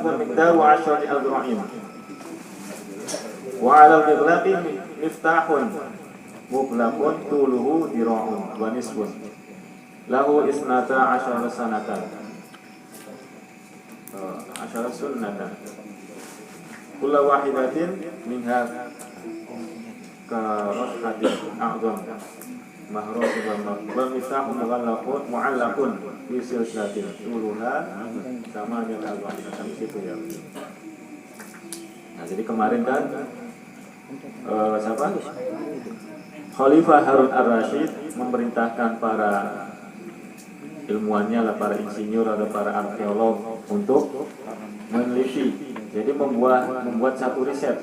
mughlaqun miqdaru 'ashrati adhra'in. Wa 'alal mighlaqi miftahun mughlaqun tuluhu dira'un wa nisfun. Lahu isnata 'asyara sanatan. 'asyara sunnatan. Kullu wahidatin minha ka rashatin a'dham. Mahruz wa miftahu mu'allaqun fi silsilatin tuluha sama dengan al-wahidatan itu ya. Nah, jadi kemarin kan siapa? Khalifah Harun ar-Rasyid memerintahkan para ilmuwannya lah, para insinyur atau para arkeolog untuk meneliti. Jadi membuat satu riset.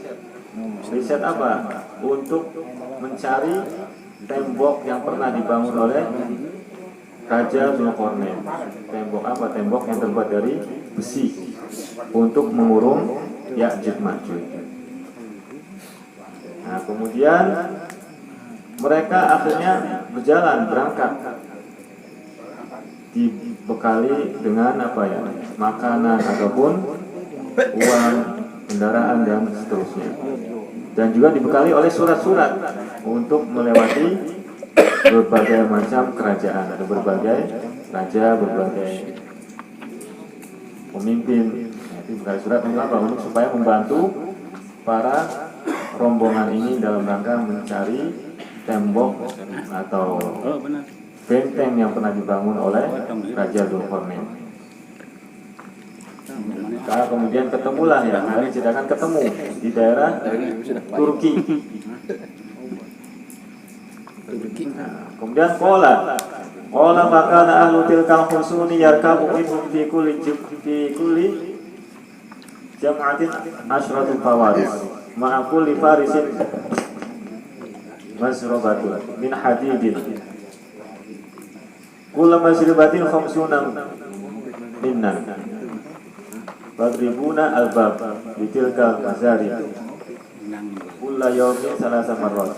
Riset apa? Untuk mencari tembok yang pernah dibangun oleh Raja Dzulqarnain. Tembok apa? Tembok yang terbuat dari besi untuk mengurung Ya'juj Ma'juj. Nah, kemudian mereka akhirnya berangkat dibekali dengan apa ya? Makanan ataupun uang, kendaraan dan seterusnya. Dan juga dibekali oleh surat-surat untuk melewati berbagai macam kerajaan, ada berbagai raja, berbagai pemimpin. Jadi dibekali surat untuk apa? Untuk supaya membantu para rombongan ini dalam rangka mencari tembok atau benteng yang pernah dibangun oleh Raja Dzulqarnain. Kalau kemudian ketemulah ya, hari sedangkan ketemu di daerah Turki. Nah, kemudian qala fakana ahlu tilkal husuni yarkabu minhum fi kulli jam'atin asyratu fawaris ma'a kulli farisin masrubatun min hadidin kullu masrubatin khamsuna minnan Badribuna al-bab bitilka mazari kulla yawmin salasa marrat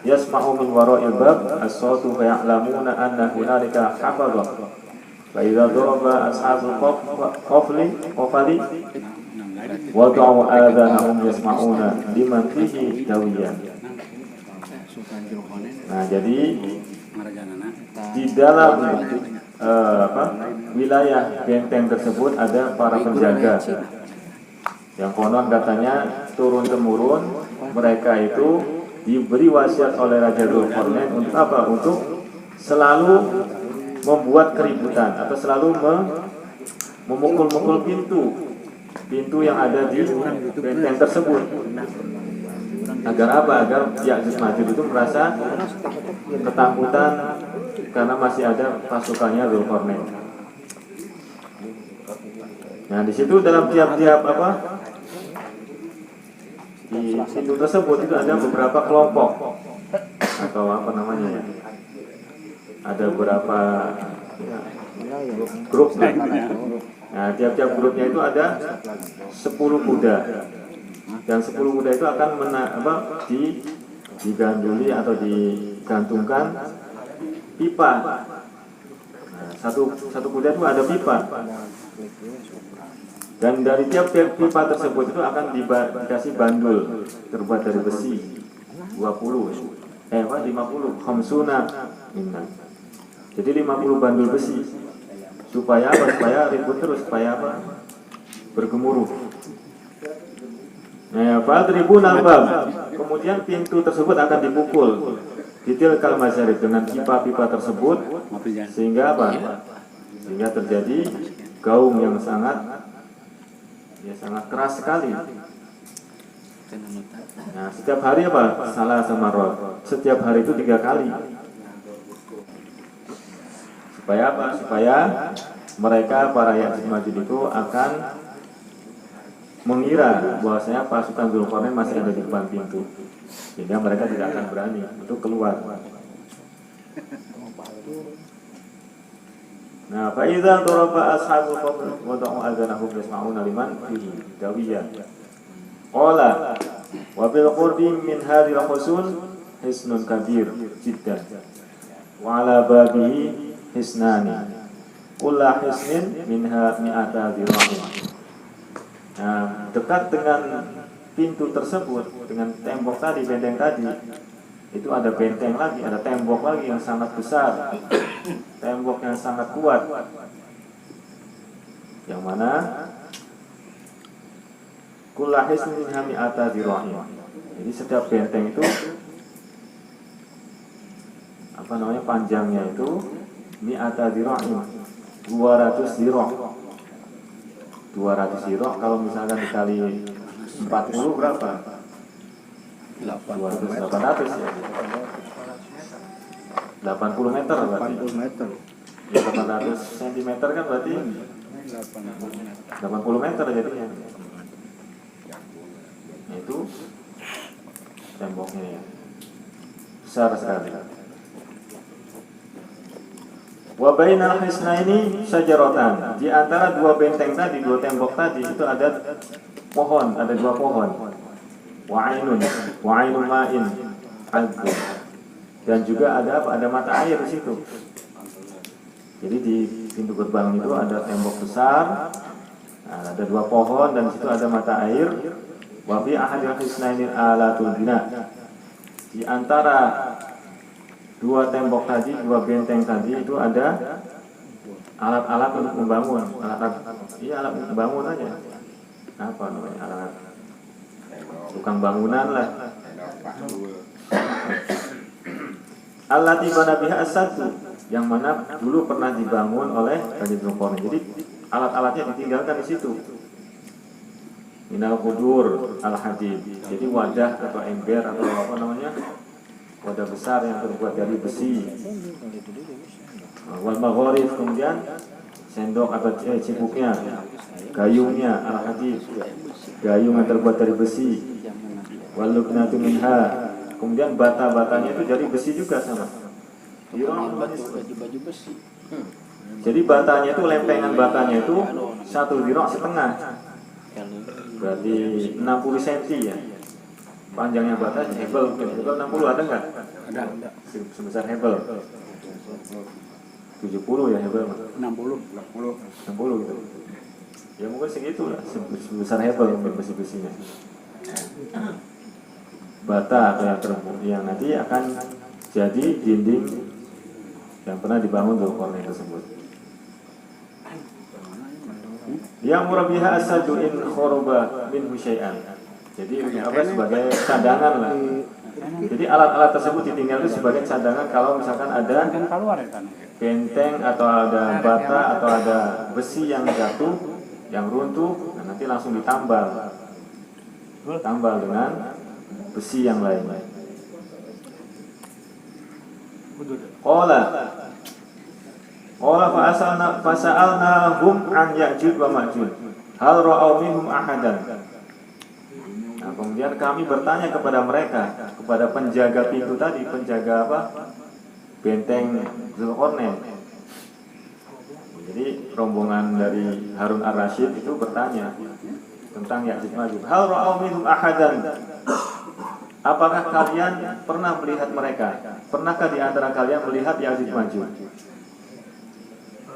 yasma'u min wara'il bab as-sawtu fa ya'lamuna anna hunalika hafadha fa idza daraba ashabul qafli wada'u adhanahum yasma'una liman fihi dawiyan. Nah, jadi di dalam wilayah benteng tersebut ada para penjaga yang konon katanya turun temurun mereka itu diberi wasiat oleh Raja Dzulqarnain untuk apa? Untuk selalu membuat keributan atau selalu memukul-mukul pintu yang ada di benteng tersebut. Agar apa? Agar Ya'juj Ma'juj itu merasa ketakutan karena masih ada pasukannya Dzulqarnain. Nah, di situ dalam tiap-tiap di pintu tersebut itu ada beberapa kelompok atau apa namanya ya? Ada beberapa grup. Nah, tiap-tiap grupnya itu ada 10 kuda. Dan 10 kuda itu akan diganduli atau digantungkan pipa. Nah, satu kuda itu ada pipa. Dan dari tiap-tiap pipa tersebut itu akan dikasih bandul terbuat dari besi 50 khamsuna minna. Jadi 50 bandul besi. Supaya apa? Supaya ribut terus, supaya apa? Bergemuruh. Nah, fadribuna al-bab. Kemudian pintu tersebut akan dipukul bitilkal mazarib dengan pipa-pipa tersebut sehingga apa? Sehingga terjadi gaung yang sangat keras sekali. Nah, setiap hari apa? Salah samarot. Setiap hari itu 3 kali. Supaya apa? Supaya mereka para Ya'juj Ma'juj itu akan mengira bahwasanya pasukan Dzulqarnain masih ada di depan pintu, sehingga mereka tidak akan berani untuk keluar. Nah, fa idza daraba ashabul qabr wa da'u adhanahum yasma'una liman fihi dawiyan. Qala wa bil qurbi min hadhil husun hisnun kabir jiddan wa ala babihi hisnani kullu hisnin minha mi'ata dirham Nah, dekat dengan pintu tersebut, dengan tembok tadi, benteng tadi, itu ada benteng lagi, ada tembok lagi yang sangat besar, tembok yang sangat kuat, yang mana kullahis minha mi'ata dirahim. Jadi setiap benteng itu panjangnya itu mi'ata dirahim, 200 dirah. 200 dirah kalau misalkan dikali 40 berapa? 800 ya. 80 meter berarti. 80 meter. Ya, 800 cm kan berarti 80 meter jadinya. Nah, itu temboknya ya. Besar sekali. Wa bainal hisnaini syajaratan. Di antara dua benteng tadi, dua tembok tadi itu ada pohon, ada dua pohon. Wa ainun ma'in azbun. Dan juga ada apa? Ada mata air di situ. Jadi di pintu gerbang itu ada tembok besar, ada dua pohon dan di situ ada mata air. Wa fi ahadil hisnaini alatul bina. Di antara dua tembok tadi, dua benteng tadi itu ada alat-alat untuk membangun, alat membangun aja. Apa namanya? Alat tukang bangunan lah. Allati bana biha as-satu, yang mana dulu pernah dibangun oleh Raja Dzulqarnain. Jadi alat-alatnya ditinggalkan di situ. Minal qudur al-hadid. Jadi wadah atau ember atau apa namanya? Wadah besar yang terbuat dari besi. Wal magharif, kemudian sendok atau cibuknya, gayungnya al-hadid, gayung yang terbuat dari besi. Wal lubnatu minha, kemudian bata-batanya itu dari besi juga sama. Baju besi. Jadi batanya itu, lempengan batanya itu 1 dirok setengah, berarti 60 cm ya. Panjangnya bata, hebel 60 ada nggak? Ada. Sebesar hebel 70 ya, hebel 60 gitu. Ya mungkin segitu lah, sebesar hebel besi-besinya. Bata yang nanti akan jadi dinding yang pernah dibangun Dzulqarnain tersebut. Yang murabiha asadu in khoroba min husyai'an. Jadi apa, sebagai cadangan lah. Jadi alat-alat tersebut ditinggal itu sebagai cadangan kalau misalkan ada benteng atau ada bata atau ada besi yang jatuh, yang runtuh, nah nanti langsung ditambal dengan besi yang lain. Qala fasa'alnahum an Ya'juj wa Ma'juj hal ra'aw minhum ahadan. Nah, kemudian kami bertanya kepada mereka, kepada penjaga pintu tadi, penjaga apa? Benteng Dzulqarnain. Jadi rombongan dari Harun ar-Rasyid itu bertanya tentang Ya'juj Ma'juj. Hal ra'aw minhum ahadan. Apakah kalian pernah melihat mereka? Pernahkah di antara kalian melihat Ya'juj Ma'juj?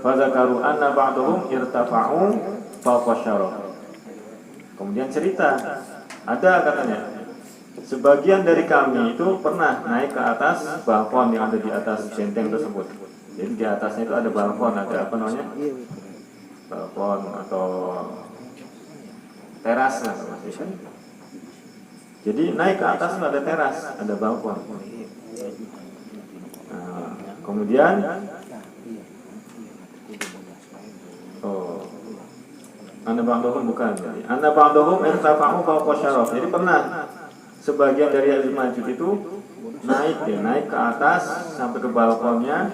Fadzakaru anna ba'dhum irtafa'u fawqa syarah. Kemudian cerita, ada katanya sebagian dari kami itu pernah naik ke atas balkon yang ada di atas benteng tersebut. Jadi di atasnya itu ada balkon, ada apa namanya? Balkon atau teras lah. Jadi naik ke atas itu ada teras, ada balkon. Nah, kemudian Anda ba'dhum bukan. Anda ba'dhum irtafa'u fawqa syaraf. Jadi pernah sebagian dari Ya'juj Ma'juj itu naik ke atas sampai ke balkonnya,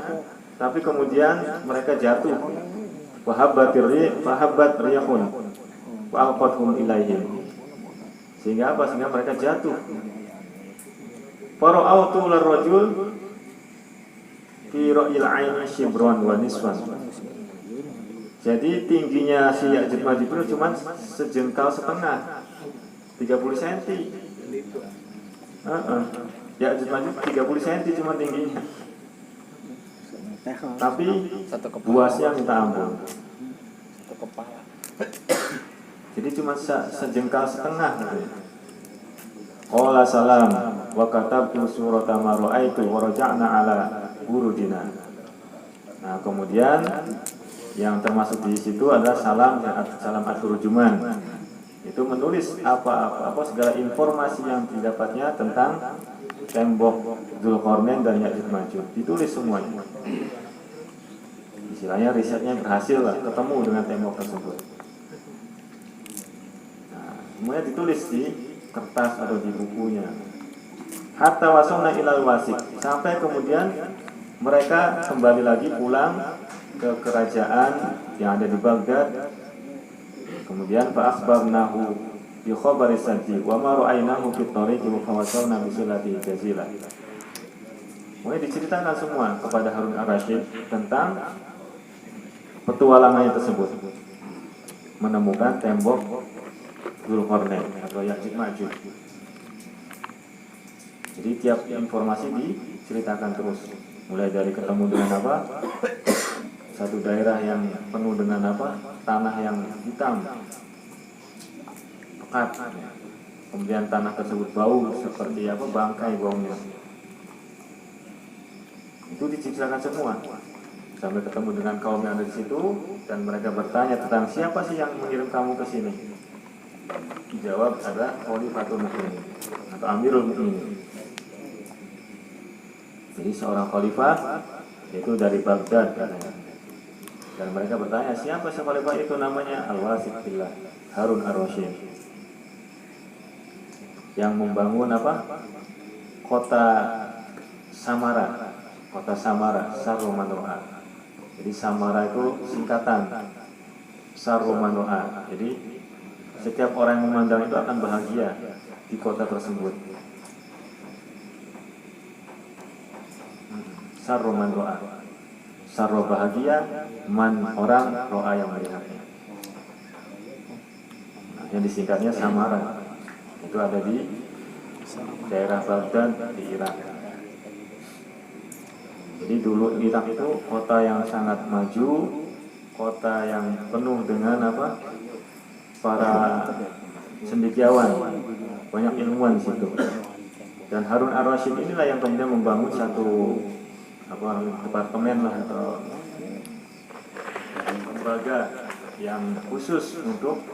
tapi kemudian mereka jatuh. Fahabbat riyahun wa alqathum ilaihim. Sehingga apa? Sehingga mereka jatuh. Fara'autu larrajul fi ra'il 'aini shibran wa nisfan. Jadi tingginya si Ya'juj Ma'juj itu cuma sejengkal setengah, 30 cm. Ya'juj Ma'juj 30 cm cuma tingginya. Tapi buasnya minta ampun. Jadi cuma sejengkal setengah katanya. Qala salam wa katabtu surata ma ra'aitu wa raja'na ala burudina. Nah, kemudian yang termasuk di situ adalah salam at-turjuman. Itu menulis apa segala informasi yang didapatnya tentang tembok Dzulqarnain dan Ya'juj Ma'juj. Ditulis semuanya. Istilahnya risetnya berhasil lah, ketemu dengan tembok tersebut. Nah, semuanya ditulis di kertas atau di bukunya. Hatta wasalna ilal wasik, sampai kemudian mereka kembali lagi pulang ke kerajaan yang ada di Baghdad. Kemudian fa akhbarnahu bi khabari saddi wa ma ra'aynahu fi tariqi wa fawasalna bi silati jazilah. Mulai diceritakan semua kepada Harun ar-Rasyid tentang petualangannya tersebut, menemukan tembok Dzulqarnain atau Ya'juj Ma'juj. Jadi tiap informasi diceritakan terus, mulai dari ketemu dengan apa, satu daerah yang penuh dengan apa, tanah yang hitam pekat, kemudian tanah tersebut bau seperti apa, bangkai baunya. Itu diceritakan semua. Sampai ketemu dengan kaum yang ada di situ dan mereka bertanya tentang siapa sih yang mengirim kamu ke sini. Dijawab adalah Khalifatul Mukminin atau Amirul Mukminin. Jadi seorang khalifah yaitu dari Baghdad katanya. Dan mereka bertanya siapa sih khalifah itu, namanya Al-Wasik billah Harun ar-Rasyid yang membangun apa? Kota Samara, Sarumanua. Jadi Samara itu singkatan Sarumanua. Jadi setiap orang yang memandang itu akan bahagia di kota tersebut. Sarumanua. Sarro bahagia, man orang, ro'a yang melihatnya. Nah, yang disingkatnya Samara. Itu ada di daerah Baghdad di Irak. Jadi dulu Irak itu kota yang sangat maju, kota yang penuh dengan apa? Para cendekiawan, banyak ilmuwan di situ. Dan Harun ar-Rasyid inilah yang kemudian membangun satu departemen lah atau lembaga yang khusus untuk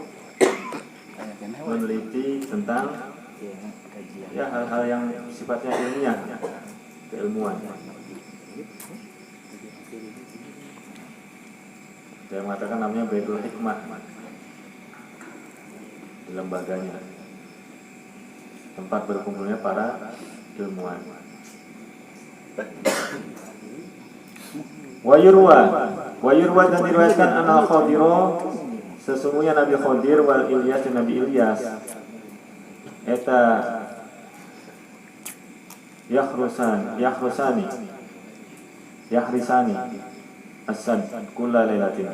meneliti tentang ya hal-hal yang sifatnya ilmiah, keilmuan. Saya mengatakan namanya Baitul Hikmah di lembaganya, tempat berkumpulnya para ilmuwan. Wayurwa dan diriwayatkan anal Khadiro, sesungguhnya Nabi Khadir wal Ilyas dan Nabi Ilyas eta yahrisani asad kulla lailatin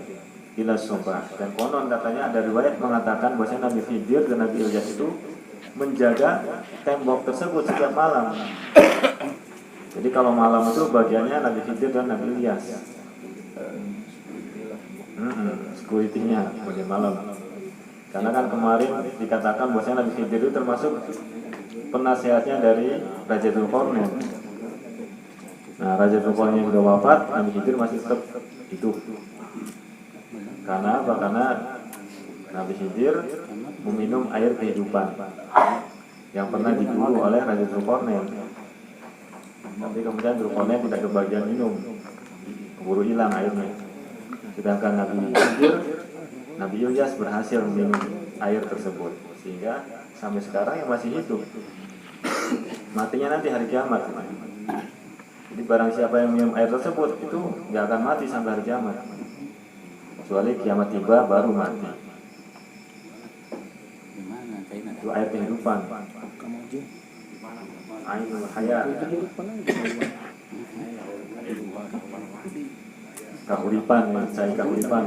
ila subah. Dan konon katanya ada riwayat mengatakan bahwa Nabi Khidir dan Nabi Ilyas itu menjaga tembok tersebut setiap malam. Jadi kalau malam itu bagiannya Nabi Khidir dan Nabi Ilyas, security-nya bagian malam. Karena kan kemarin dikatakan bahwa Nabi Khidir itu termasuk penasehatnya dari Raja Dzulqarnain. Nah, Raja Dzulqarnain sudah wafat, Nabi Khidir masih tetap hidup. Karena apa? Karena Nabi Khidir meminum air kehidupan yang pernah diburu oleh Raja Dzulqarnain. Tapi kemudian Dzulqarnain tidak kebagian minum, keburu hilang airnya. Sedangkan Nabi Khidir, Nabi Ilyas berhasil minum air tersebut, sehingga sampai sekarang yang masih hidup. Matinya nanti hari kiamat. Jadi barang siapa yang minum air tersebut itu nggak akan mati sampai hari kiamat, kecuali kiamat tiba baru mati. Itu air kehidupan, ainul hayat, kahuripan, cai kahuripan.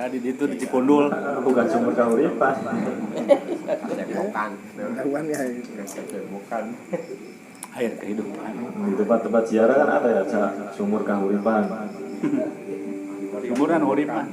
Di situ di Cikondul. Bukan sumber kahuripan. Bukan. Air kehidupan. Di tempat-tempat ziarah kan ada ya sumur kahuripan. Sumuran huripan.